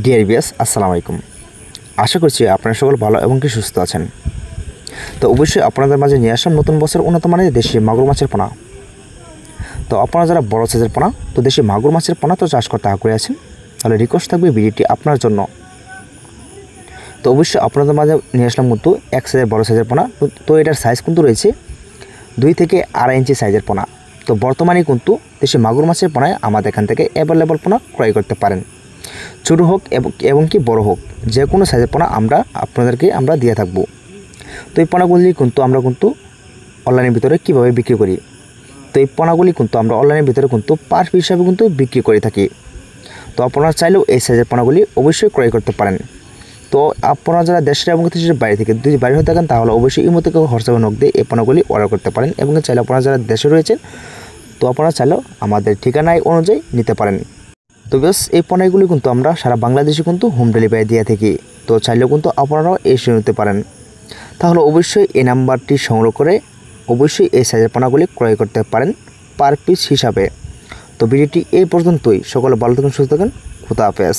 Dear viewers, আসসালামু আলাইকুম। আশা করছি আপনারা সকল ভালো এবং কি সুস্থ আছেন। তো অবশ্যই আপনাদের মাঝে নিয়ে আসলাম নতুন বছর উন্নত মানের দেশি মাগুর মাছের পোনা। তো আপনারা যারা বড় সাইজের পোনা তো দেশি মাগুর মাছের পোনা তো চাষ করতে আগ্রহী আছেন, তাহলে রিকোয়েস্ট থাকবে ভিডিওটি আপনার জন্য। তো অবশ্যই আপনাদের মাঝে নিয়ে আসলাম কিন্তু এক সাইজের বড় সাইজের পোনা। তো এটার সাইজ কিন্তু রয়েছে 2 থেকে 2.5 ইঞ্চি সাইজের পোনা। তো বর্তমানে কিন্তু দেশি মাগুর মাছের পোনায় আমাদের এখান থেকে অ্যাভেলেবল পোনা ক্রয় করতে পারেন। ছোটো হোক এবং কি বড় হোক, যে কোনো সাইজের পোনা আপনাদেরকে দিয়ে থাকবো। তো এই পোনাগুলি কিন্তু আমরা অনলাইনের ভিতরে কীভাবে বিক্রি করি, তো এই পোনাগুলি কিন্তু আমরা অনলাইনের ভিতরে পার পিস হিসাবে বিক্রি করে থাকি। তো আপনারা চাইলেও এই সাইজের পোনাগুলি অবশ্যই ক্রয় করতে পারেন। তো আপনারা যারা দেশের এবং দেশের বাইরে থেকে যদি বাইরে হয়ে থাকেন, তাহলে অবশ্যই এই মতো হোয়াটসঅ্যাপে নক দিয়ে এই পোনাগুলি অর্ডার করতে পারেন। এবং চাইলে আপনারা যারা দেশে রয়েছেন, তো আপনারা চাইলেও আমাদের ঠিকানায় অনুযায়ী নিতে পারেন। তো বেশ, এই পণ্যগুলি আমরা সারা বাংলাদেশে হোম ডেলিভারি দিয়ে থাকি। তো চাইলেও আপনারাও এসে নিতে পারেন। তাহলে অবশ্যই এই নাম্বারটি সংগ্রহ করে অবশ্যই এই সাইজের পোনাগুলি ক্রয় করতে পারেন পার পিস হিসাবে। তো ভিডিওটি এই পর্যন্তই। সকলে ভালো থাকুন, সুস্থ থাকুন। খোদা হাফেজ।